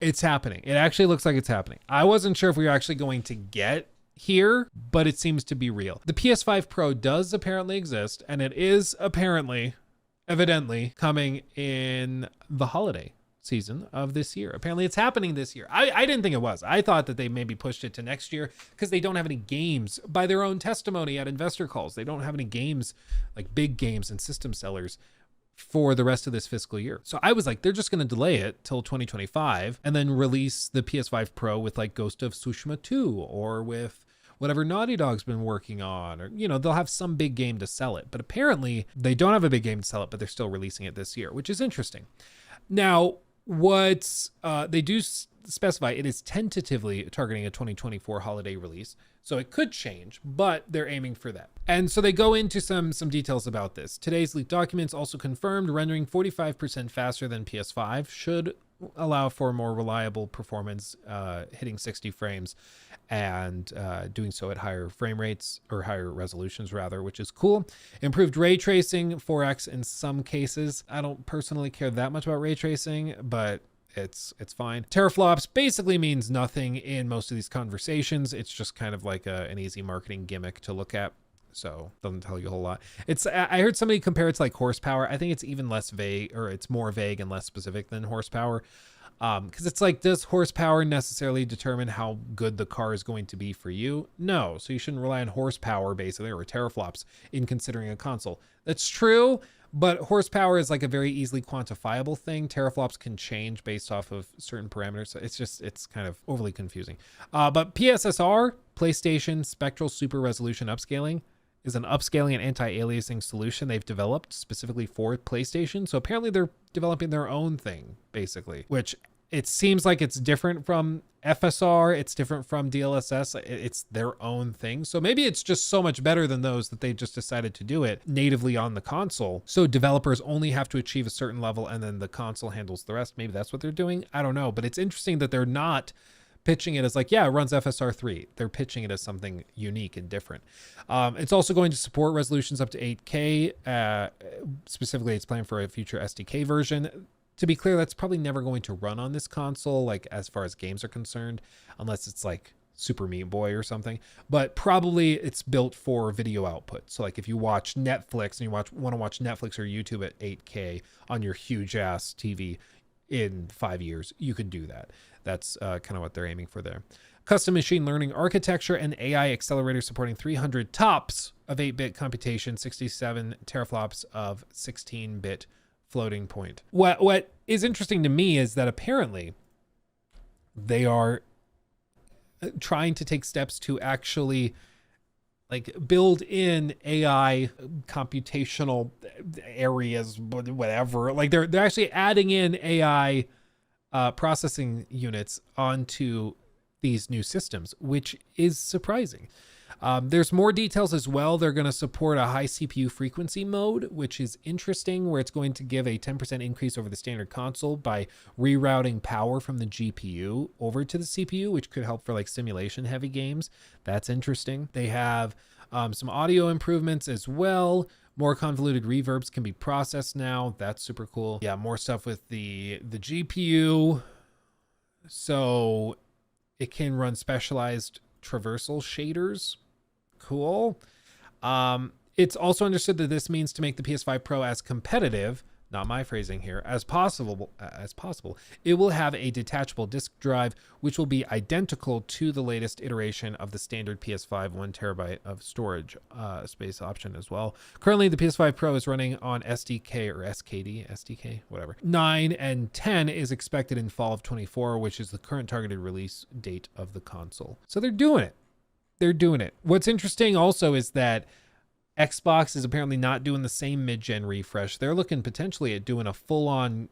It's happening. It actually looks like it's happening. I wasn't sure if we were actually going to get here, but it seems to be real. The PS5 Pro does apparently exist, and it is evidently coming in the holiday season of this year. Apparently it's happening this year. I didn't think it was. I thought that they maybe pushed it to next year because they don't have any games by their own testimony at investor calls. They don't have any games, like big games and system sellers for the rest of this fiscal year. So I was like, they're just going to delay it till 2025 and then release the PS5 Pro with like Ghost of Tsushima 2 or with whatever Naughty Dog's been working on, or, they'll have some big game to sell it. But apparently they don't have a big game to sell it, but they're still releasing it this year, which is interesting. Now, what they do specify, it is tentatively targeting a 2024 holiday release. So it could change, but they're aiming for that. And so they go into some details about this. Today's leaked documents also confirmed rendering 45% faster than PS5 should allow for more reliable performance, hitting 60 frames and doing so at higher frame rates, or higher resolutions rather, which is cool. Improved ray tracing, 4x in some cases. I don't personally care that much about ray tracing, but it's fine. Teraflops basically means nothing in most of these conversations. It's just kind of like an easy marketing gimmick to look at. So doesn't tell you a whole lot. I heard somebody compare it to like horsepower. I think it's even less vague, or it's more vague and less specific than horsepower. Because it's like, does horsepower necessarily determine how good the car is going to be for you? No. So you shouldn't rely on horsepower basically, or teraflops, in considering a console. That's true, but horsepower is like a very easily quantifiable thing. Teraflops can change based off of certain parameters. It's kind of overly confusing. But PSSR, PlayStation Spectral Super Resolution Upscaling, is an upscaling and anti-aliasing solution they've developed specifically for PlayStation. So apparently they're developing their own thing, basically, which it seems like it's different from FSR. It's different from DLSS. It's their own thing. So maybe it's just so much better than those that they just decided to do it natively on the console. So developers only have to achieve a certain level and then the console handles the rest. Maybe that's what they're doing. I don't know, but it's interesting that they're not pitching it as like, yeah, it runs FSR 3. They're pitching it as something unique and different. It's also going to support resolutions up to 8K. Specifically, it's planned for a future SDK version. To be clear, that's probably never going to run on this console, like as far as games are concerned, unless it's like Super Meat Boy or something. But probably it's built for video output. So like if you watch Netflix and you want to watch Netflix or YouTube at 8K on your huge ass TV in 5 years, you could do that. That's kind of what they're aiming for there. Custom machine learning architecture and AI accelerator supporting 300 TOPS of 8-bit computation, 67 teraflops of 16-bit floating point. What is interesting to me is that apparently they are trying to take steps to actually like build in AI computational areas, whatever. Like they're actually adding in AI processing units onto these new systems, which is surprising. There's more details as well. They're going to support a high CPU frequency mode, which is interesting, where it's going to give a 10% increase over the standard console by rerouting power from the GPU over to the CPU, which could help for like simulation heavy games. That's interesting. They have some audio improvements as well. More convoluted reverbs can be processed now. That's super cool. Yeah, more stuff with the GPU. So it can run specialized traversal shaders. Cool. It's also understood that this means to make the PS5 Pro as competitive, not my phrasing here, as possible, it will have a detachable disk drive, which will be identical to the latest iteration of the standard PS5 1 terabyte of storage space option as well. Currently, the PS5 Pro is running on SDK or SDK, whatever. 9 and 10 is expected in fall of 24, which is the current targeted release date of the console. So they're doing it. They're doing it. What's interesting also is that Xbox is apparently not doing the same mid-gen refresh. They're looking potentially at doing a full-on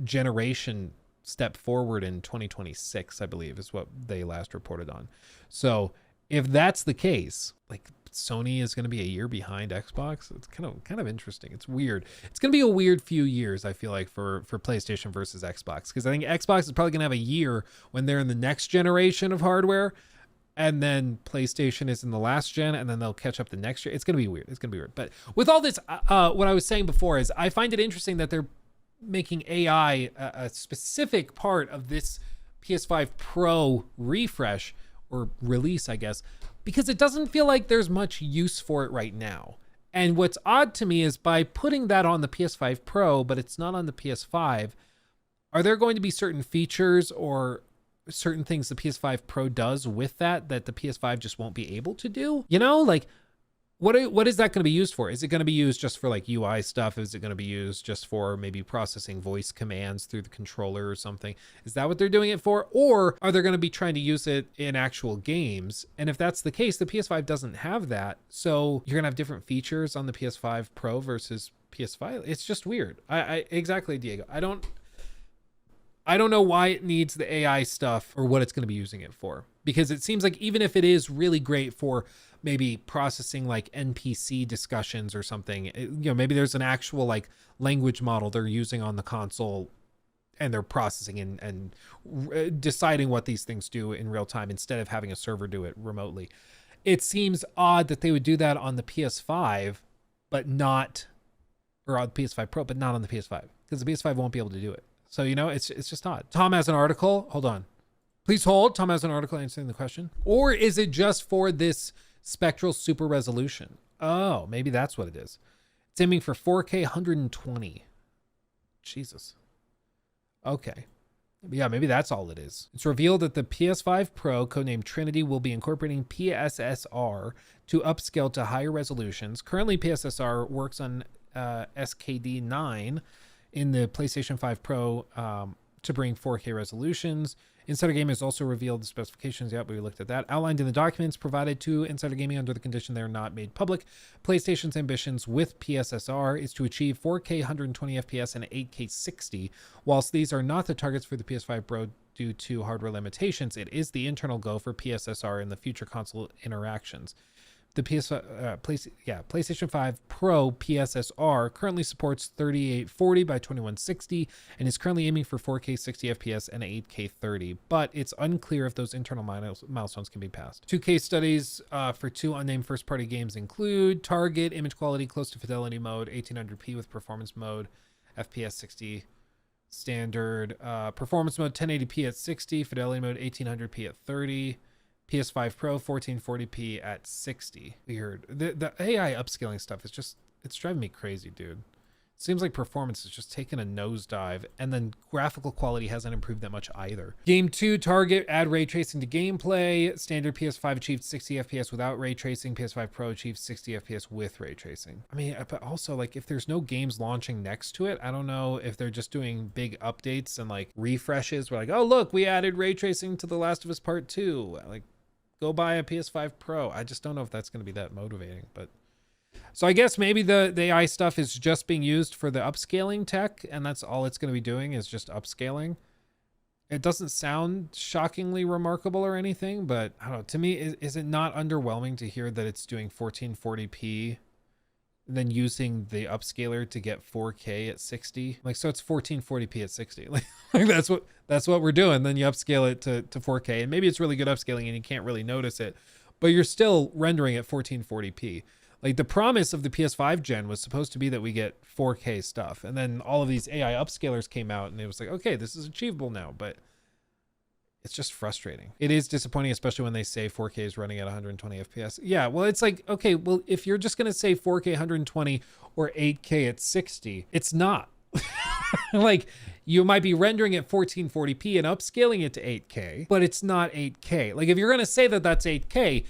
generation step forward in 2026, I believe, is what they last reported on. So if that's the case, like Sony is going to be a year behind Xbox. It's kind of interesting. It's weird. It's going to be a weird few years, I feel like, for PlayStation versus Xbox, because I think Xbox is probably going to have a year when they're in the next generation of hardware, and then PlayStation is in the last gen, and then they'll catch up the next year. It's going to be weird. It's going to be weird. But with all this, what I was saying before is I find it interesting that they're making AI a specific part of this PS5 Pro refresh or release, I guess, because it doesn't feel like there's much use for it right now. And what's odd to me is by putting that on the PS5 Pro, but it's not on the PS5, are there going to be certain features or certain things the PS5 Pro does with that the PS5 just won't be able to do? You know, like what is that going to be used for? Is it going to be used just for like UI stuff? Is it going to be used just for maybe processing voice commands through the controller or something? Is that what they're doing it for? Or are they going to be trying to use it in actual games? And if that's the case, the PS5 doesn't have that. So you're going to have different features on the PS5 Pro versus PS5. It's just weird. I exactly, Diego. I don't know why it needs the AI stuff or what it's going to be using it for, because it seems like even if it is really great for maybe processing like NPC discussions or something, maybe there's an actual like language model they're using on the console and they're processing and deciding what these things do in real time instead of having a server do it remotely. It seems odd that they would do that on the PS5, but not, or on the PS5 Pro, but not on the PS5, because the PS5 won't be able to do it. So, it's just odd. Tom has an article. Hold on. Please hold. Tom has an article answering the question. Or is it just for this spectral super resolution? Oh, maybe that's what it is. It's aiming for 4K 120. Jesus. Okay. Yeah, maybe that's all it is. It's revealed that the PS5 Pro, codenamed Trinity, will be incorporating PSSR to upscale to higher resolutions. Currently, PSSR works on SKD 9 in the PlayStation 5 Pro to bring 4K resolutions. Insider Gaming has also revealed the specifications. Yep, we looked at that. Outlined in the documents provided to Insider Gaming under the condition they are not made public. PlayStation's ambitions with PSSR is to achieve 4K 120 FPS and 8K 60. Whilst these are not the targets for the PS5 Pro due to hardware limitations, it is the internal goal for PSSR in the future console interactions. The PlayStation 5 Pro PSSR currently supports 3840 by 2160 and is currently aiming for 4K 60 FPS and 8K 30, but it's unclear if those internal milestones can be passed. Two case studies for two unnamed first-party games include Target, image quality close to fidelity mode, 1800p with performance mode, FPS 60 standard, performance mode 1080p at 60, fidelity mode 1800p at 30, PS5 Pro 1440p at 60. Weird. The AI upscaling stuff is just, it's driving me crazy, dude. It seems like performance is just taking a nosedive, and then graphical quality hasn't improved that much either. Game 2, Target, add ray tracing to gameplay. Standard PS5 achieved 60 FPS without ray tracing. PS5 Pro achieved 60 FPS with ray tracing. I mean, but also, like, if there's no games launching next to it, I don't know if they're just doing big updates and, like, refreshes. We're like, oh, look, we added ray tracing to The Last of Us Part 2. Like, go buy a PS5 Pro. I just don't know if that's going to be that motivating, but so I guess maybe the AI stuff is just being used for the upscaling tech, and that's all it's going to be doing is just upscaling. It doesn't sound shockingly remarkable or anything, but I don't know. To me, is it not underwhelming to hear that it's doing 1440p, then using the upscaler to get 4K at 60? Like, so it's 1440p at 60. Like that's what we're doing. Then you upscale it to 4K, and maybe it's really good upscaling and you can't really notice it, but you're still rendering at 1440p. Like, the promise of the PS5 gen was supposed to be that we get 4K stuff, and then all of these AI upscalers came out and it was like, okay, this is achievable now, but it's just frustrating. It is disappointing, especially when they say 4K is running at 120 FPS. Yeah, well, it's like, okay, well, if you're just going to say 4K 120 or 8K at 60, it's not. Like, you might be rendering at 1440p and upscaling it to 8K, but it's not 8K. Like, if you're going to say that that's 8K,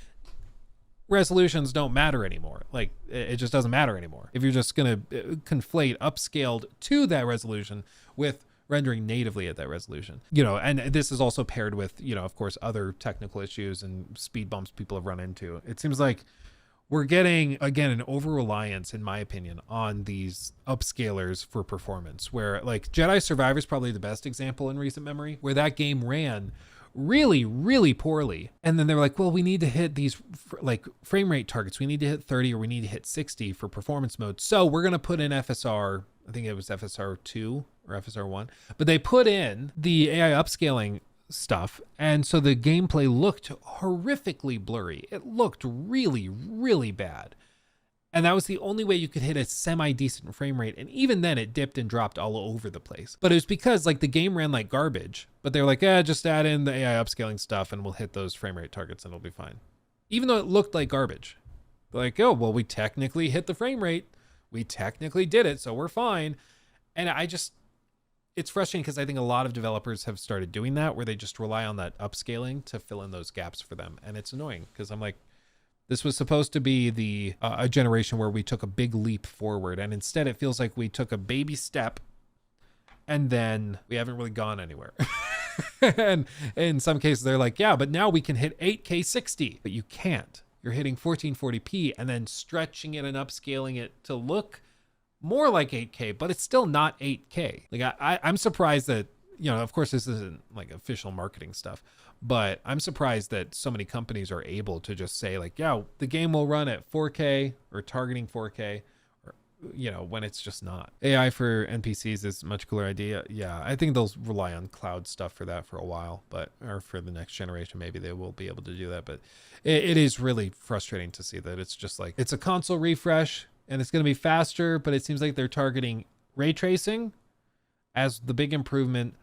resolutions don't matter anymore. Like, it just doesn't matter anymore. If you're just going to conflate upscaled to that resolution with rendering natively at that resolution, and this is also paired with, of course, other technical issues and speed bumps people have run into. It seems like we're getting, again, an over-reliance, in my opinion, on these upscalers for performance, where, like, Jedi Survivor is probably the best example in recent memory, where that game ran really, really poorly. And then they were like, well, we need to hit these frame rate targets. We need to hit 30 or we need to hit 60 for performance mode. So we're going to put in FSR, I think it was FSR 2 or FSR 1, but they put in the AI upscaling stuff. And so the gameplay looked horrifically blurry. It looked really, really bad. And that was the only way you could hit a semi-decent frame rate. And even then it dipped and dropped all over the place. But it was because like the game ran like garbage. But they were like, just add in the AI upscaling stuff and we'll hit those frame rate targets and it'll be fine. Even though it looked like garbage. Like, oh, well, we technically hit the frame rate. We technically did it, so we're fine. And it's frustrating because I think a lot of developers have started doing that where they just rely on that upscaling to fill in those gaps for them. And it's annoying because I'm like, this was supposed to be a generation where we took a big leap forward. And instead it feels like we took a baby step and then we haven't really gone anywhere. And in some cases they're like, yeah, but now we can hit 8K 60, but you can't. You're hitting 1440p and then stretching it and upscaling it to look more like 8K, but it's still not 8K. Like I'm surprised that, of course this isn't like official marketing stuff, but I'm surprised that so many companies are able to just say like, yeah, the game will run at 4K or targeting 4K, or, when it's just not. AI for NPCs is a much cooler idea. Yeah, I think they'll rely on cloud stuff for that for a while, or for the next generation, maybe they will be able to do that. But it is really frustrating to see that it's just like, it's a console refresh and it's going to be faster, but it seems like they're targeting ray tracing as the big improvement,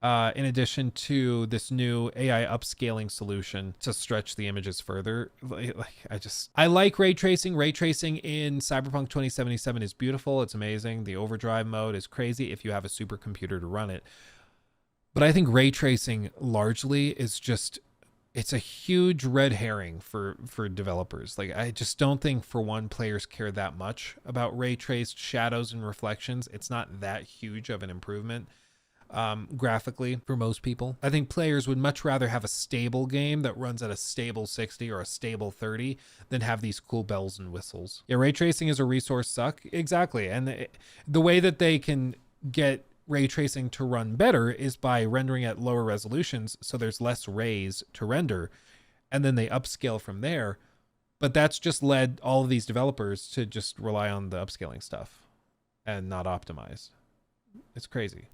in addition to this new AI upscaling solution to stretch the images further. I like ray tracing. Ray tracing in Cyberpunk 2077 is beautiful. It's amazing. The overdrive mode is crazy if you have a supercomputer to run it. But I think ray tracing largely is just, it's a huge red herring for developers. Like, I just don't think, for one, players care that much about ray traced shadows and reflections. It's not that huge of an improvement graphically for most people. I think players would much rather have a stable game that runs at a stable 60 or a stable 30 than have these cool bells and whistles. Yeah, ray tracing is a resource suck. Exactly. And the way that they can get ray tracing to run better is by rendering at lower resolutions, so there's less rays to render, and then they upscale from there. But that's just led all of these developers to just rely on the upscaling stuff and not optimize. It's crazy.